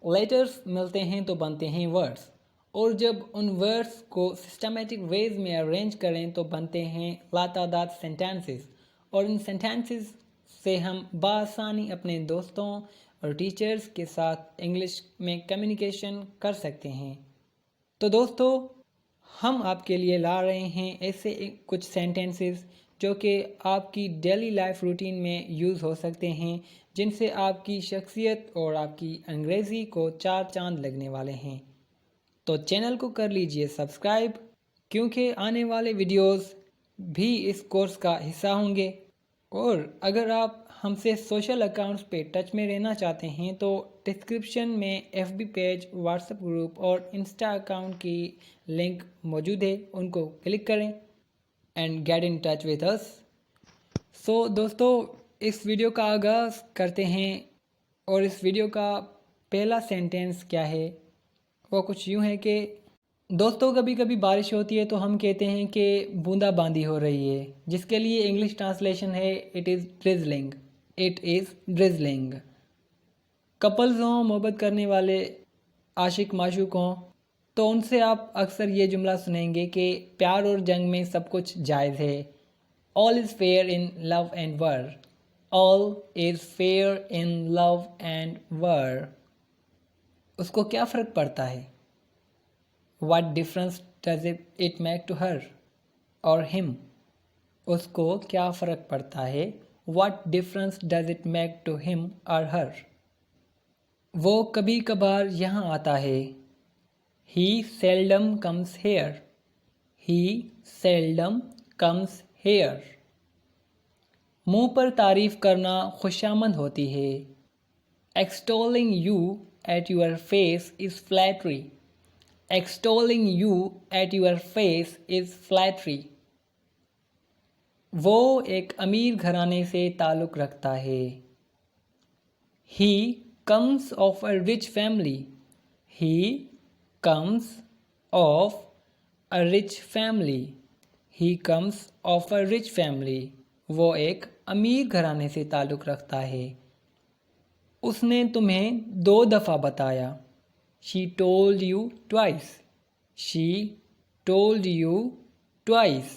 Letters मिलते हैं तो बनते हैं वर्ड्स, और जब उन वर्ड्स को सिस्टमेटिक वेज में अरेंज करें तो बनते हैं लातादाद सेंटेंसेस, और इन सेंटेंसेस से हम बआसानी अपने दोस्तों और टीचर्स के साथ इंग्लिश में कम्युनिकेशन कर सकते हैं। तो दोस्तों, हम आपके लिए ला रहे हैं ऐसे कुछ सेंटेंसेस जो कि आपकी डेली लाइफ रूटीन में यूज़ हो सकते हैं, जिनसे आपकी शख्सियत और आपकी अंग्रेज़ी को चार चांद लगने वाले हैं। तो चैनल को कर लीजिए सब्सक्राइब, क्योंकि आने वाले वीडियोस भी इस कोर्स का हिस्सा होंगे। और अगर आप हमसे सोशल अकाउंट्स पे टच में रहना चाहते हैं तो डिस्क्रिप्शन में FB पेज, व्हाट्सएप ग्रुप और इंस्टा अकाउंट की लिंक मौजूद है, उनको क्लिक करें and get in touch with us. So दोस्तों, इस वीडियो का आगाज़ करते हैं, और इस वीडियो का पहला सेंटेंस क्या है वो कुछ यूँ है कि दोस्तों, कभी कभी बारिश होती है तो हम कहते हैं कि बूंदाबांदी हो रही है, जिसके लिए इंग्लिश ट्रांसलेशन है it is drizzling. It is drizzling. Couples हों, मोहब्बत करने वाले आशिक माशूक हों, तो उनसे आप अक्सर ये जुमला सुनेंगे कि प्यार और जंग में सब कुछ जायज़ है। All is fair in love and war. All is fair in love and war. उसको क्या फ़र्क पड़ता है? What difference does it make to her or him? उसको क्या फ़र्क पड़ता है? What difference does it make to him or her? वो कभी कभार यहाँ आता है। He seldom comes here. He seldom comes here. मुंह पर तारीफ करना खुशामंद होती है। Extolling you at your face is flattery. Extolling you at your face is flattery. वो एक अमीर घराने से ताल्लुक़ रखता है। He comes of a rich family. He comes of a rich family. He comes of a rich family. वो एक अमीर घराने से ताल्लुक़ रखता है। उसने तुम्हें 2 दफ़ा बताया। She told you twice. She told you twice.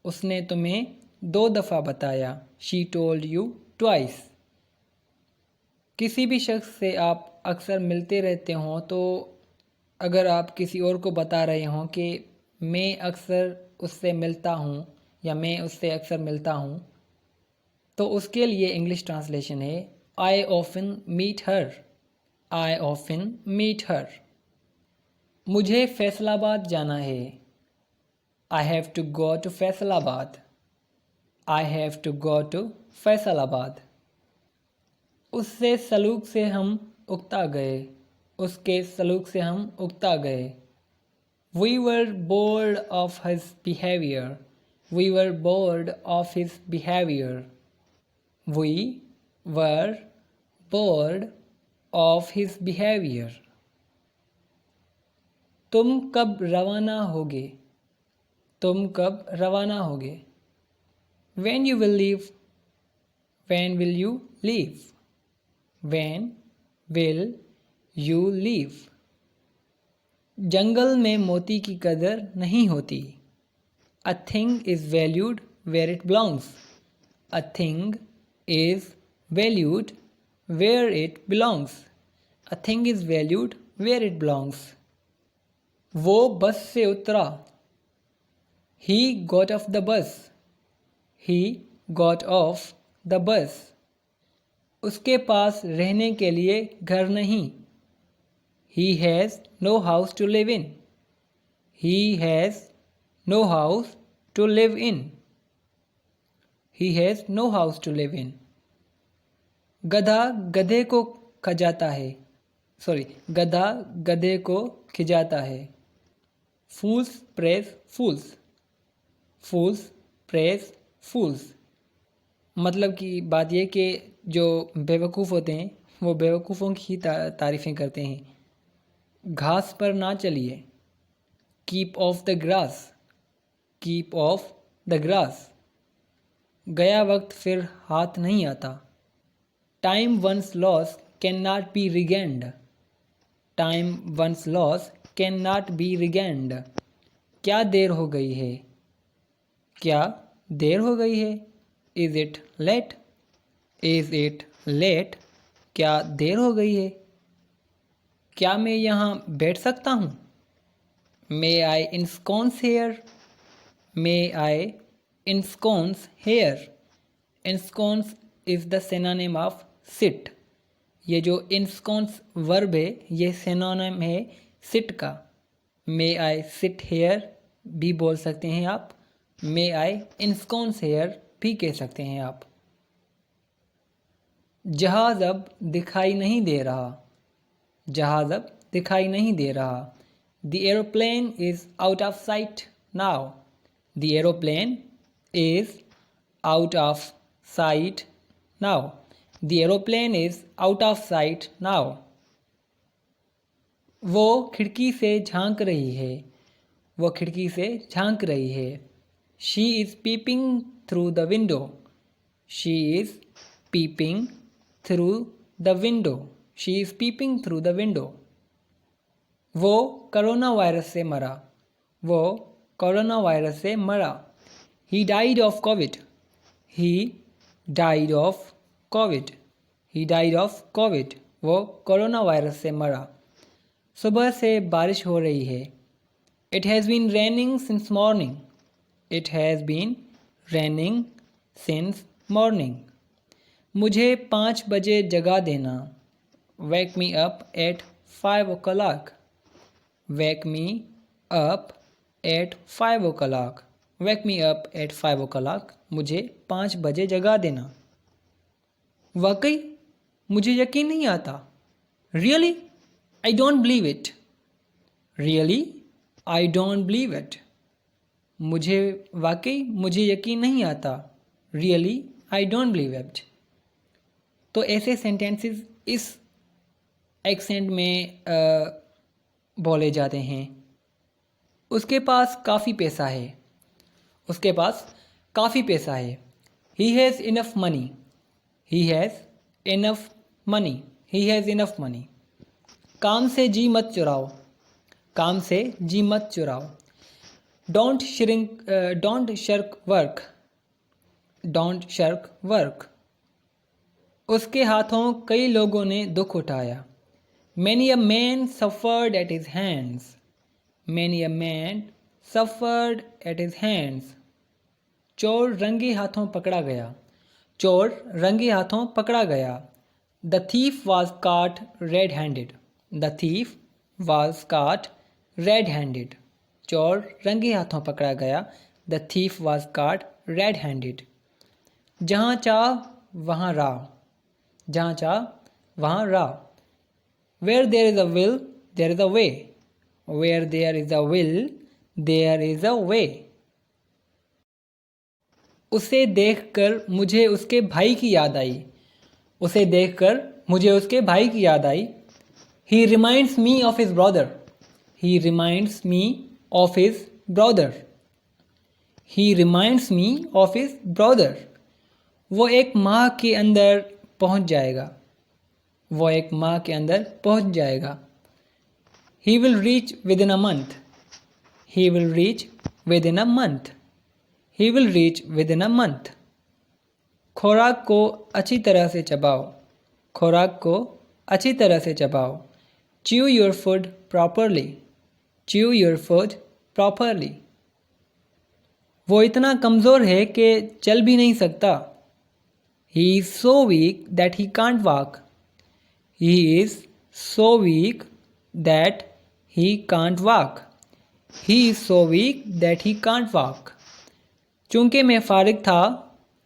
उसने तुम्हें 2 दफ़ा बताया। She told you twice. किसी भी शख्स से आप अक्सर मिलते रहते हों, तो अगर आप किसी और को बता रहे हों कि मैं अक्सर उससे मिलता हूँ या मैं उससे अक्सर मिलता हूँ, तो उसके लिए इंग्लिश ट्रांसलेशन है I often meet her. I often meet her. मुझे फैसलाबाद जाना है। I have to go to Faisalabad. I have to go to Faisalabad. उससे सलूक से हम उकता गए। उसके सलूक से हम उकता गए। We were bored of his behavior. We were bored of his behavior. We were bored of his behavior. तुम कब रवाना होगे? तुम कब रवाना होगे? When you will leave? When will you leave? When will you leave? जंगल में मोती की कदर नहीं होती। A thing is valued where it belongs. A thing is valued where it belongs. A thing is valued where it belongs. वो बस से उतरा। He got off the bus. He got off the bus. उसके पास रहने के लिए घर नहीं। He has no house to live in. He has no house to live in. He has no house to live in. गधा गधे को खजाता है। गधा गधे को खिजाता है। Fools praise fools. Fools praise fools. मतलब कि बात यह कि जो बेवकूफ़ होते हैं वो बेवकूफ़ों की ही तारीफ़ें करते हैं। घास पर ना चलिए। Keep off the grass. Keep off the grass. गया वक्त फिर हाथ नहीं आता। Time once lost cannot be regained. Time once loss can not be regained. क्या देर हो गई है? क्या देर हो गई है? Is it let? Is it let? क्या देर हो गई है? क्या मैं यहाँ बैठ सकता हूँ? May I ensconce here? May I ensconce here? Ensconce is the synonym of sit. ये जो इंस्कॉन्स वर्ब है ये सिनोनिम है सिट का। मे आई सिट हेयर भी बोल सकते हैं आप, मे आई इंस्कॉन्स हेयर भी कह सकते हैं आप। जहाज अब दिखाई नहीं दे रहा। जहाज अब दिखाई नहीं दे रहा। The aeroplane is out of site now. The aeroplane is out of site now. The aeroplane is out of site now. वो खिड़की से झांक रही है। वो खिड़की से झांक रही है। She is peeping through the window. She is peeping through the window. She is peeping through the window. वो कोरोना वायरस से मरा। वो कोरोना वायरस से मरा। He died of COVID. He died of COVID. He died of COVID. वो corona virus से मरा। सुबह से बारिश हो रही है। It has been raining since morning. It has been raining since morning. मुझे 5 बजे जगा देना। Wake me up at 5 o'clock। Wake me up at 5 o'clock। Wake me up at 5 o'clock। मुझे 5 बजे जगा देना। वाकई मुझे यकीन नहीं आता। Really I don't believe it. Really I don't believe it. मुझे वाकई मुझे यकीन नहीं आता। Really I don't believe it. तो ऐसे सेंटेंसेस इस एक्सेंट में बोले जाते हैं। उसके पास काफ़ी पैसा है। उसके पास काफ़ी पैसा है। He has enough money. He has enough money. He has enough money. काम से जी मत चुराओ। काम से जी मत चुराओ। Don't shirk work. Don't shirk work. उसके हाथों कई लोगों ने दुख उठाया। Many a man suffered at his hands. Many a man suffered at his hands. चोर रंगे हाथों पकड़ा गया। चोर रंगे हाथों पकड़ा गया। The thief was caught red handed. The thief was caught red handed. चोर रंगे हाथों पकड़ा गया। The thief was caught red handed. जहाँ चाह वहाँ राह। जहाँ चाह वहाँ राह। Where there is a will there is a way. Where there is a will there is a way. उसे देखकर मुझे उसके भाई की याद आई। उसे देखकर मुझे उसके भाई की याद आई। He reminds me of his brother. He reminds me of his brother. He reminds me of his brother. वो 1 माह के अंदर पहुंच जाएगा। वो 1 माह के अंदर पहुंच जाएगा। He will reach with in a month. He will reach with in a month. He will reach with in a month. खुराक को अच्छी तरह से चबाओ। खुराक को अच्छी तरह से चबाओ। Chew your food properly. Chew your food properly. वो इतना कमज़ोर है कि चल भी नहीं सकता। He is so weak that he can't walk. He is so weak that he can't walk. He is so weak that he can't walk. चूँकि मैं फारिग था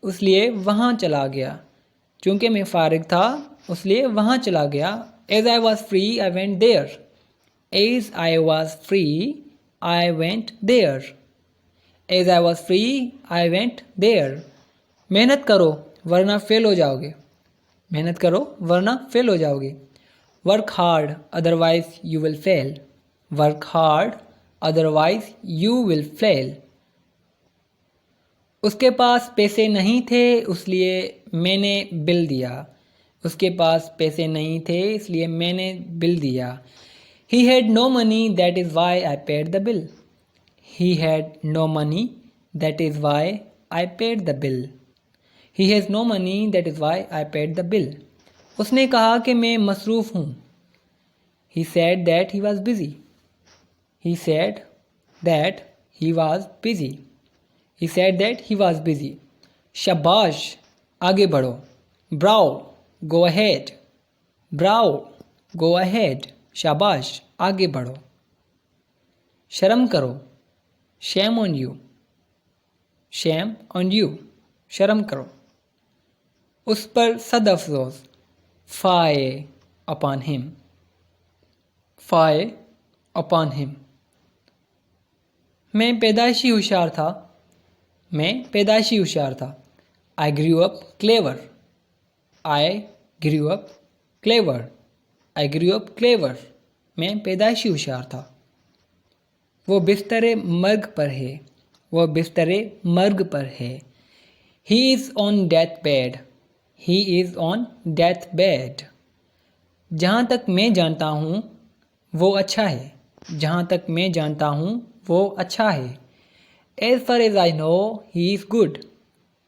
उसलिए वहाँ चला गया। चूँकि मैं फारिग था उसलिए वहाँ चला गया। As I was free I went there. As I was free I went there. As I was free I went there. मेहनत करो वरना फेल हो जाओगे। मेहनत करो वरना फेल हो जाओगे। Work hard otherwise you will fail. Work hard otherwise you will fail. उसके पास पैसे नहीं थे इसलिए मैंने बिल दिया। उसके पास पैसे नहीं थे इसलिए मैंने बिल दिया। He had no money, that is why I paid the bill. He had no money, that is why I paid the bill. He has no money, that is why I paid the bill. उसने कहा कि मैं मसरूफ़ हूँ. He said that he was busy. He said that he was busy. He said that he was busy. शाबाश, आगे बढ़ो. Bravo, go ahead. Bravo, go ahead. शाबाश, आगे बढ़ो. शर्म करो. Shame on you. Shame on you. शर्म करो. उस पर सद अफसोस. Fie upon him. Fie upon him. मैं पैदाइशी होशियार था. मैं पैदाइशी होशियार था. I grew up clever. I grew up clever. I grew up clever. मैं पैदाइशी होशियार था. वो बिस्तरे मर्ग पर है. वो बिस्तरे मर्ग पर है. He is on deathbed. He is on deathbed. जहाँ तक मैं जानता हूँ वो अच्छा है. जहाँ तक मैं जानता हूँ वो अच्छा है. As far as I know, he is good.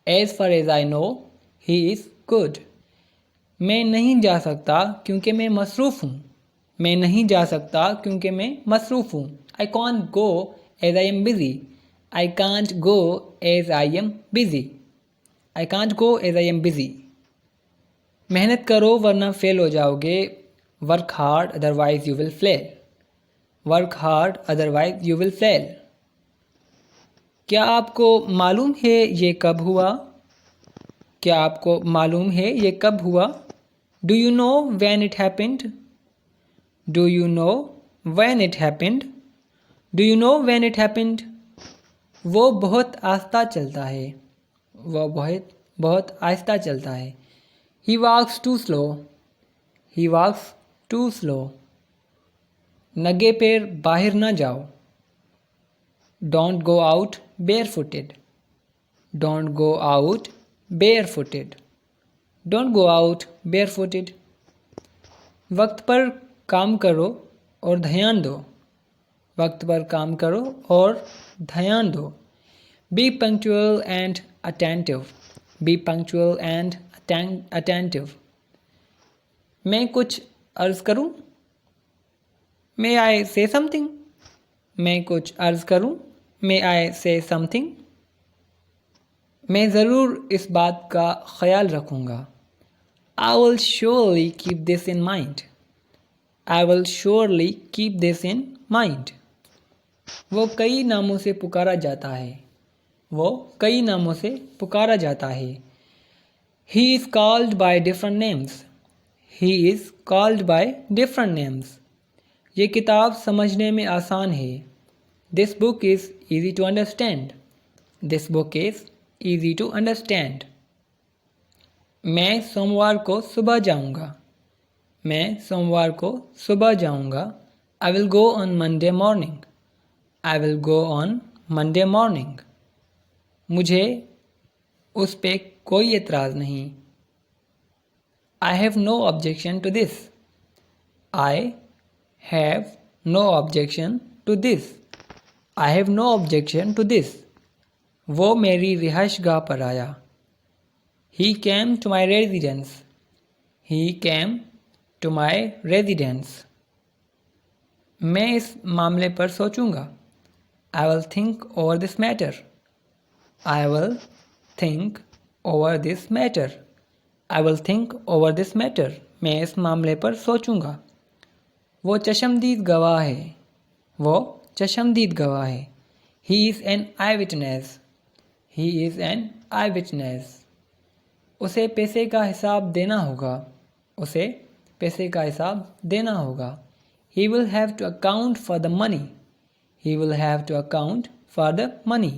As far as I know, he is good. मैं नहीं जा सकता क्योंकि मैं मसरूफ़ हूँ. मैं नहीं जा सकता क्योंकि मैं मसरूफ़ हूँ. I can't go as I am busy. I can't go as I am busy. I can't go as I am busy. मेहनत करो वरना फेल हो जाओगे. Work hard, otherwise you will fail. Work hard, otherwise you will fail. क्या आपको मालूम है ये कब हुआ? क्या आपको मालूम है ये कब हुआ? Do you know when it happened? Do you know when it happened? Do you know when it happened? वो बहुत आहिस्ता चलता है. वो बहुत आहिस्ता चलता है. He walks too slow. He walks too slow. नंगे पैर बाहर ना जाओ. Don't go out barefooted. Don't go out barefooted. Don't go out barefooted. वक्त पर काम करो और ध्यान दो. वक्त पर काम करो और ध्यान दो. Be punctual and attentive. Be punctual and attentive. मैं कुछ अर्ज़ करूं? May I say something? मैं कुछ अर्ज़ करूं? May I say something? मैं ज़रूर इस बात का ख्याल रखूँगा. I will surely keep this in mind. I will surely keep this in mind. वो कई नामों से पुकारा जाता है. वो कई नामों से पुकारा जाता है. He is called by different names. He is called by different names. ये किताब समझने में आसान है. This book is easy to understand. This book is easy to understand. मैं सोमवार को सुबह जाऊंगा. मैं सोमवार को सुबह जाऊंगा. I will go on Monday morning. I will go on Monday morning. मुझे उस पे कोई एतराज़ नहीं. I have no objection to this. I have no objection to this. I have no objection to this. वो मेरी रिहाइशगाह पर आया. He came to my residence. He came to my residence. मैं इस मामले पर सोचूंगा. I will think over this matter. I will think over this matter. I will think over this matter. मैं इस मामले पर सोचूंगा. वो चशमदीद गवाह है. वो चशमदीद गवाह है. He is an eyewitness. He is an eyewitness. उसे पैसे का हिसाब देना होगा. उसे पैसे का हिसाब देना होगा. He will have to account for the money. He will have to account for the money.